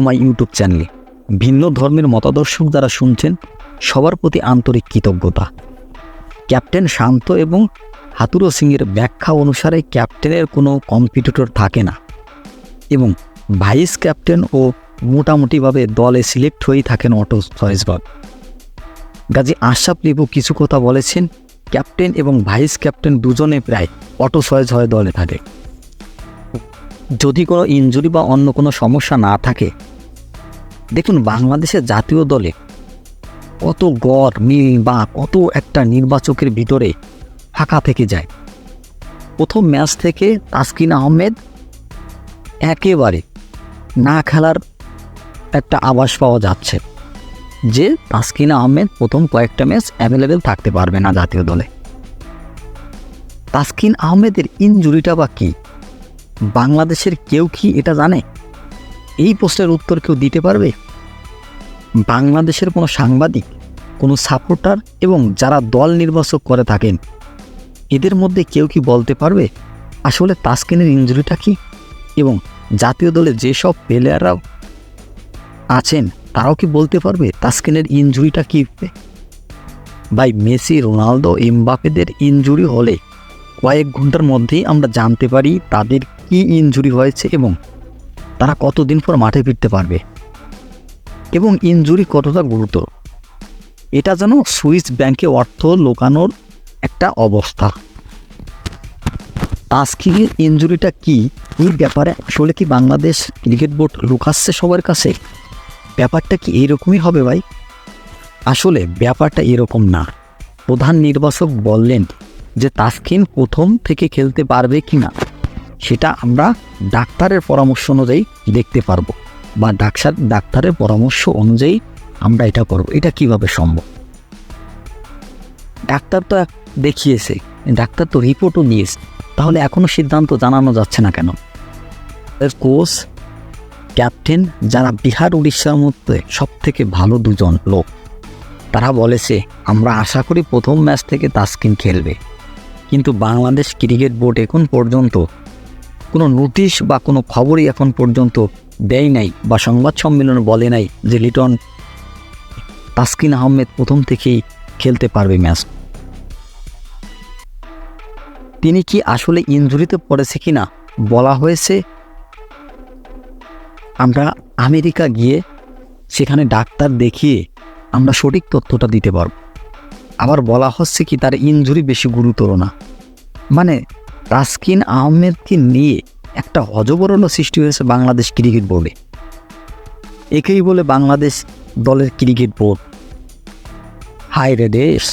My YouTube চ্যানেলে ভিন্ন ধর্মের মতাদর্শক যারা শুনছেন সবার প্রতি আন্তরিক কৃতজ্ঞতা। ক্যাপ্টেন শান্ত এবং হাতুড়ো সিংয়ের ব্যাখ্যা অনুসারে ক্যাপ্টেনের কোনো কম্পিটিটর থাকে না এবং ভাইস ক্যাপ্টেন ও মোটামুটিভাবে দলে সিলেক্ট হয়েই থাকেন অটো চয়েসভাবে। গাজী আশরাফ লিপু কিছু কথা বলেছেন, ক্যাপ্টেন এবং ভাইস ক্যাপ্টেন দুজনে প্রায় অটো চয়েস হয়ে দলে থাকে। যদি কোনো ইনজুরি বা অন্য কোনো সমস্যা না থাকে, দেখুন বাংলাদেশের জাতীয় দলে কত গড় মিল বা কত একটা নির্বাচকের ভিতরে ফাঁকা থেকে যায়। প্রথম ম্যাচ থেকে তাসকিন আহমেদ একেবারে না খেলার একটা আভাস পাওয়া যাচ্ছে যে তাসকিন আহমেদ প্রথম কয়েকটা ম্যাচ অ্যাভেলেবেল থাকতে পারবে না জাতীয় দলে। তাসকিন আহমেদের ইনজুরিটা বা কী, বাংলাদেশের কেউ কি এটা জানে? এই প্রশ্নের উত্তর কেউ দিতে পারবে? বাংলাদেশের কোনো সাংবাদিক, কোনো সাপোর্টার এবং যারা দল নির্বাচক করে থাকেন এদের মধ্যে কেউ কি বলতে পারবে আসলে তাসকিনের ইনজুরিটা কি? এবং জাতীয় দলে যেসব প্লেয়াররা আছেন তারাও কি বলতে পারবে তাসকিনের ইনজুরিটা কী? ভাই, মেসি, রোনালদো, এমবাপেদের ইনজুরি হলে কয়েক ঘন্টার মধ্যেই আমরা জানতে পারি তাদের কি ইনজুরি হয়েছে এবং তারা কতদিন পর মাঠে ফিরতে পারবে এবং ইনজুরি কতটা গুরুতর। এটা যেন সুইস ব্যাংকে অর্থ লুকানোর একটা অবস্থা। তাসকিনের ইনজুরিটা কি, এই ব্যাপারে আসলে কি বাংলাদেশ ক্রিকেট বোর্ড লুকাচ্ছে সবার কাছে? ব্যাপারটা কি এরকমই হবে ভাই? আসলে ব্যাপারটা এরকম না। প্রধান নির্বাচক বললেন যে তাসকিন প্রথম থেকে খেলতে পারবে কি না সেটা আমরা ডাক্তারের পরামর্শ অনুযায়ী দেখতে পারবো বা ডাক্তারের পরামর্শ অনুযায়ী আমরা এটা করব। এটা কিভাবে সম্ভব? ডাক্তার তো দেখিয়েছে, ডাক্তার তো রিপোর্টও নিয়েছে, তাহলে এখনও সিদ্ধান্ত জানানো যাচ্ছে না কেন? কোচ, ক্যাপ্টেন যারা বিহার উড়িষ্যার মধ্যে সব থেকে ভালো দুজন লোক, তারা বলেছে আমরা আশা করি প্রথম ম্যাচ থেকে তাসকিন খেলবে। কিন্তু বাংলাদেশ ক্রিকেট বোর্ড এখন পর্যন্ত কোনো নোটিশ বা কোনো খবরই এখন পর্যন্ত দেয় নাই বা সংবাদ সম্মেলনে বলে নাই যে লিটন তাসকিন আহমেদ প্রথম থেকেই খেলতে পারবে ম্যাচ। তিনি কি আসলে ইনজুরিতে পড়েছে কিনা বলা হয়েছে আমরা আমেরিকা গিয়ে সেখানে ডাক্তার দেখিয়ে আমরা সঠিক তথ্যটা দিতে পারব। আবার বলা হচ্ছে কি তার ইনজুরি বেশি গুরুতর না। মানে তাসকিন আহমেদকে নিয়ে একটা হযবরল সৃষ্টি হয়েছে বাংলাদেশ ক্রিকেট বোর্ডে। একেই বলে বাংলাদেশ দলের ক্রিকেট বোর্ড। হায় রে দেশ!